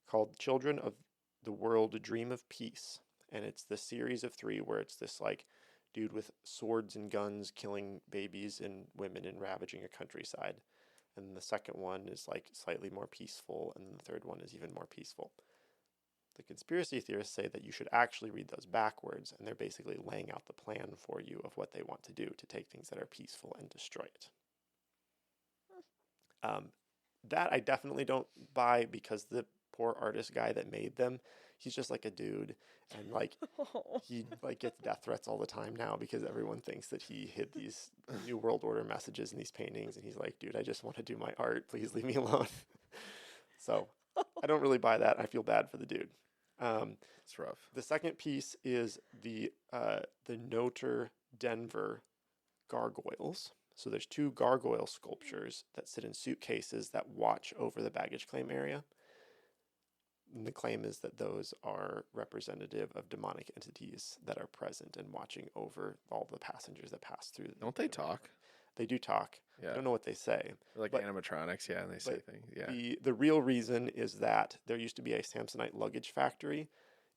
Speaker 1: called Children of the World Dream of Peace. And it's the series of 3 where it's this like dude with swords and guns killing babies and women and ravaging a countryside. And the second one is like slightly more peaceful, and then the third one is even more peaceful. The conspiracy theorists say that you should actually read those backwards, and they're basically laying out the plan for you of what they want to do to take things that are peaceful and destroy it. That I definitely don't buy, because the poor artist guy that made them, he's just like a dude, and like he like gets death threats all the time now because everyone thinks that he hid these New World Order messages in these paintings, and he's like, dude, I just want to do my art. Please leave me alone. So I don't really buy that. I feel bad for the dude.
Speaker 4: It's rough.
Speaker 1: The second piece is the Notre Denver gargoyles. So there's 2 gargoyle sculptures that sit in suitcases that watch over the baggage claim area. And the claim is that those are representative of demonic entities that are present and watching over all the passengers that pass through.
Speaker 4: Don't they talk?
Speaker 1: They do talk.
Speaker 4: Yeah.
Speaker 1: I don't know what they say.
Speaker 4: They're like
Speaker 1: but-
Speaker 4: animatronics, yeah, and they say things. Yeah.
Speaker 1: The real reason is that there used to be a Samsonite luggage factory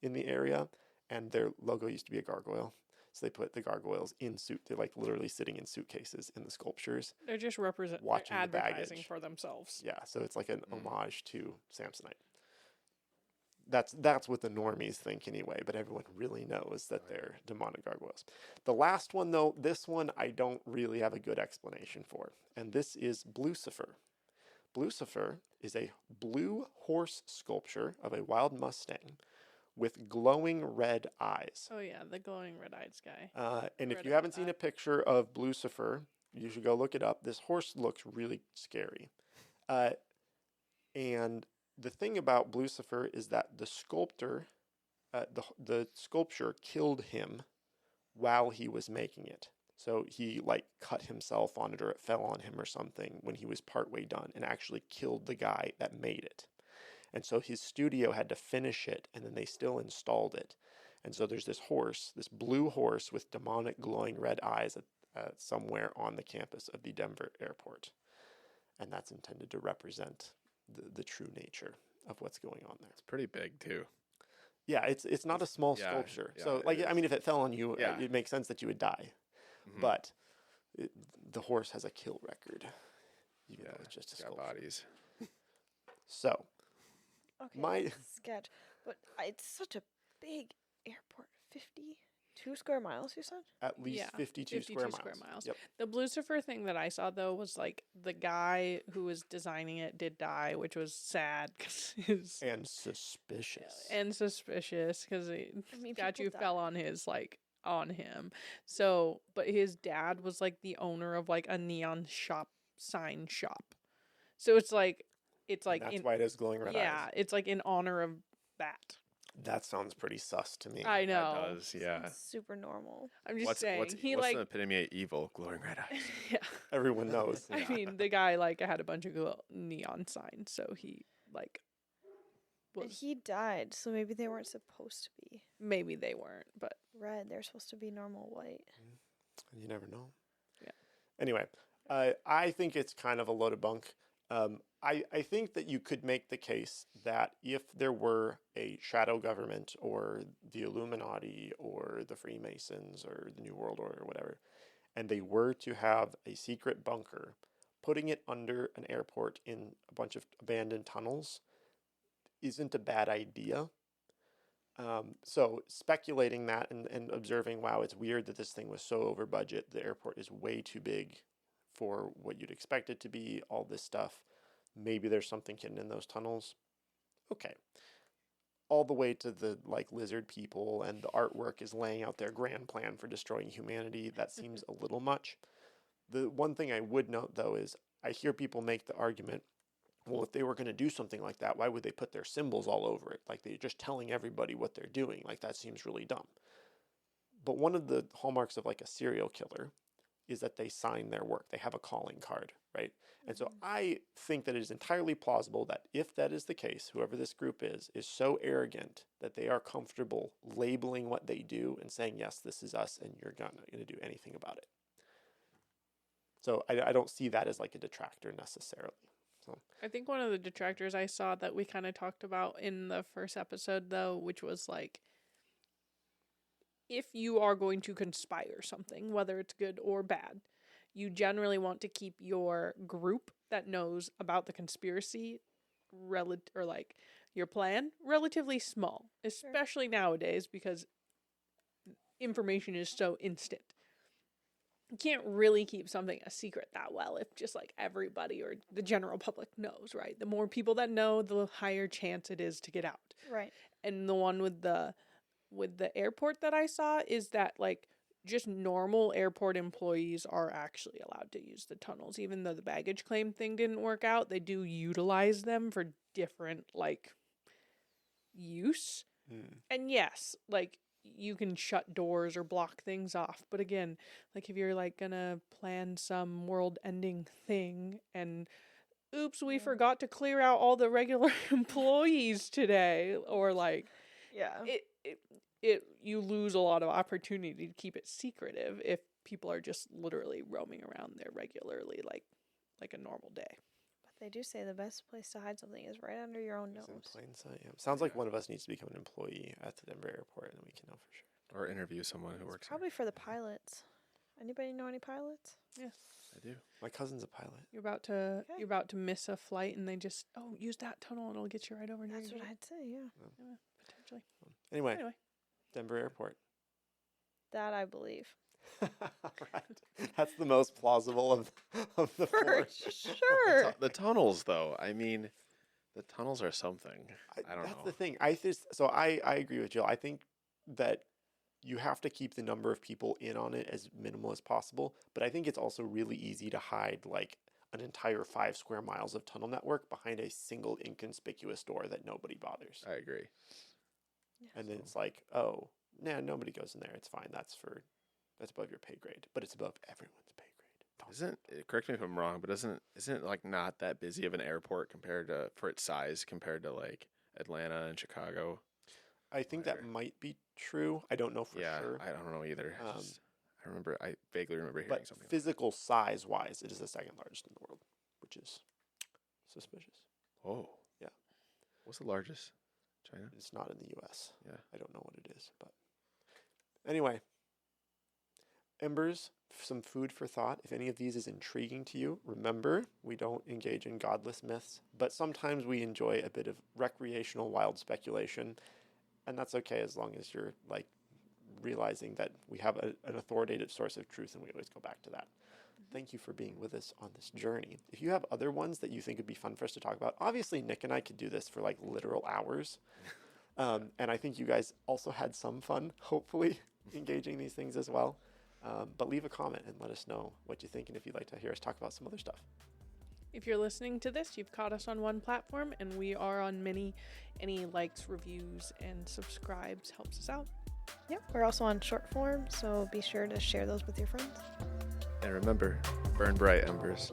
Speaker 1: in the area, and their logo used to be a gargoyle. So they put the gargoyles in they're like literally sitting in suitcases in the sculptures.
Speaker 2: They're just
Speaker 1: watching the
Speaker 2: advertising
Speaker 1: baggage.
Speaker 2: for themselves.
Speaker 1: Yeah, so it's like an homage to Samsonite. That's what the normies think anyway, but everyone really knows that they're demonic gargoyles. The last one, though, this one I don't really have a good explanation for, and this is Blucifer. Blucifer is a blue horse sculpture of a wild Mustang with glowing red eyes.
Speaker 2: Oh yeah, the glowing red eyes guy.
Speaker 1: And if
Speaker 2: Read
Speaker 1: you
Speaker 2: about
Speaker 1: haven't seen
Speaker 2: that.
Speaker 1: a picture of Blucifer, you should go look it up. This horse looks really scary. And the thing about Blucifer is that the sculptor, the sculpture killed him while he was making it. So he like cut himself on it, or it fell on him or something when he was partway done, and actually killed the guy that made it. And so his studio had to finish it, and then they still installed it. And so there's this horse, this blue horse with demonic glowing red eyes somewhere on the campus of the Denver airport. And that's intended to represent the true nature of what's going on there.
Speaker 4: It's pretty big too.
Speaker 1: Yeah, it's not a small
Speaker 4: Yeah,
Speaker 1: sculpture.
Speaker 4: yeah,
Speaker 1: So,
Speaker 4: it
Speaker 1: like, I
Speaker 4: is.
Speaker 1: mean, if it fell on you,
Speaker 4: Yeah.
Speaker 1: it makes sense that you would die.
Speaker 4: Mhm.
Speaker 1: But the horse has a kill record, even
Speaker 4: yeah,
Speaker 1: though it's just a
Speaker 4: it's got
Speaker 1: sculpture.
Speaker 4: bodies.
Speaker 1: So,
Speaker 3: Okay.
Speaker 1: my
Speaker 3: Sketch. But it's such a big airport. 52 square miles, you said?
Speaker 1: at least
Speaker 2: Yeah,
Speaker 1: 52 square miles. Yep.
Speaker 2: The Lucifer thing that I saw though was like the guy who was designing it did die, which was sad because his
Speaker 1: And suspicious.
Speaker 2: and suspicious because the
Speaker 3: I mean,
Speaker 2: statue
Speaker 3: people
Speaker 2: fell
Speaker 3: die.
Speaker 2: on his like on him. So, but his dad was like the owner of like a neon sign shop. So it's like
Speaker 1: And that's
Speaker 2: in
Speaker 1: why it has glowing red
Speaker 2: yeah,
Speaker 1: eyes.
Speaker 2: it's like in honor of that.
Speaker 1: That sounds pretty sus to me.
Speaker 2: I
Speaker 4: That
Speaker 2: know.
Speaker 4: does, yeah.
Speaker 3: Sounds super normal.
Speaker 2: I'm just
Speaker 4: What's
Speaker 2: saying he
Speaker 4: what's
Speaker 2: like
Speaker 4: the epitome of evil? Glowing red eyes.
Speaker 2: yeah.
Speaker 1: Everyone knows.
Speaker 2: I mean, the guy like had a bunch of neon signs, so he like
Speaker 3: And
Speaker 2: was
Speaker 3: he died, so maybe they weren't supposed to be
Speaker 2: maybe they weren't, but
Speaker 3: red. They're supposed to be normal white.
Speaker 1: You never know.
Speaker 2: Yeah.
Speaker 1: Anyway, I think it's kind of a load of bunk. I think that you could make the case that if there were a shadow government or the Illuminati or the Freemasons or the New World Order or whatever, and they were to have a secret bunker, putting it under an airport in a bunch of abandoned tunnels isn't a bad idea. So speculating that and observing, wow, it's weird that this thing was so over budget. The airport is way too big for what you'd expect it to be, all this stuff. Maybe there's something hidden in those tunnels. Okay. All the way to the like lizard people and the artwork is laying out their grand plan for destroying humanity. That seems a little much. The one thing I would note though is I hear people make the argument, well, if they were going to do something like that, why would they put their symbols all over it? Like they're just telling everybody what they're doing. Like that seems really dumb. But one of the hallmarks of like a serial killer is that they sign their work. They have a calling card, right? And so I think that it is entirely plausible that if that is the case, whoever this group is so arrogant that they are comfortable labeling what they do and saying, yes, this is us, and you're not going to do anything about it. So I don't see that as like a detractor necessarily. So
Speaker 2: I think one of the detractors I saw that we kind of talked about in the first episode though, which was like if you are going to conspire something, whether it's good or bad, you generally want to keep your group that knows about the conspiracy or like your plan relatively small, especially nowadays because information is so instant. You can't really keep something a secret that well if just like everybody or the general public knows, right? The more people that know, the higher chance it is to get out.
Speaker 3: Right.
Speaker 2: And the one with the airport that I saw is that like just normal airport employees are actually allowed to use the tunnels. Even though the baggage claim thing didn't work out, they do utilize them for different like use. And yes, like you can shut doors or block things off. But again, like if you're like gonna plan some world ending thing and oops, we forgot to clear out all the regular employees today, or like
Speaker 3: Yeah.
Speaker 2: you lose a lot of opportunity to keep it secretive if people are just literally roaming around there regularly like a normal day.
Speaker 3: But they do say the best place to hide something is right under your own
Speaker 1: it's in
Speaker 3: nose.
Speaker 1: plain sight. Yeah. Sounds like one of us needs to become an employee at the Denver airport, and then we can know for sure.
Speaker 4: Or interview someone who works
Speaker 3: Probably for the pilots. Anybody know any pilots?
Speaker 2: Yes.
Speaker 4: there. I do.
Speaker 1: My cousin's a pilot.
Speaker 2: You're about to miss a flight and they just use that tunnel and it'll get you right over near
Speaker 3: That's
Speaker 2: your
Speaker 3: what
Speaker 2: gate.
Speaker 3: I'd say, yeah.
Speaker 2: Yeah, potentially.
Speaker 1: Anyway,
Speaker 2: Anyway.
Speaker 1: Denver airport.
Speaker 3: That I believe.
Speaker 1: Right. That's the most plausible of the
Speaker 3: For
Speaker 1: four.
Speaker 3: sure.
Speaker 4: The tunnels, though. I mean, the tunnels are something. I don't
Speaker 1: That's
Speaker 4: know.
Speaker 1: the thing. I agree with Jill. I think that you have to keep the number of people in on it as minimal as possible. But I think it's also really easy to hide like an entire 5 square miles of tunnel network behind a single inconspicuous door that nobody bothers.
Speaker 4: I agree.
Speaker 1: And then it's like, oh, nah, nobody goes in there. It's fine. That's above your pay grade, but it's above everyone's pay grade.
Speaker 4: Correct me if I'm wrong, but isn't it like not that busy of an airport for its size compared to like Atlanta and Chicago?
Speaker 1: I think that might be true. I don't know for sure.
Speaker 4: I don't know either. I vaguely remember hearing
Speaker 1: But
Speaker 4: something.
Speaker 1: physical size wise, it is the second largest in the world, which is suspicious.
Speaker 4: Oh.
Speaker 1: Yeah.
Speaker 4: What's the largest? China?
Speaker 1: It's not in the US.
Speaker 4: Yeah.
Speaker 1: I don't know what it is, but anyway. Embers, some food for thought. If any of these is intriguing to you, remember, we don't engage in godless myths, but sometimes we enjoy a bit of recreational wild speculation, and that's okay as long as you're like realizing that we have an authoritative source of truth and we always go back to that. Thank you for being with us on this journey. If you have other ones that you think would be fun for us to talk about, obviously Nick and I could do this for like literal hours. And I think you guys also had some fun, hopefully, engaging these things as well. But leave a comment and let us know what you think and if you'd like to hear us talk about some other stuff.
Speaker 2: If you're listening to this, you've caught us on one platform, and we are on many. Any likes, reviews, and subscribes helps us out.
Speaker 3: Yep, we're also on short form, so be sure to share those with your friends.
Speaker 4: And remember, burn bright, embers.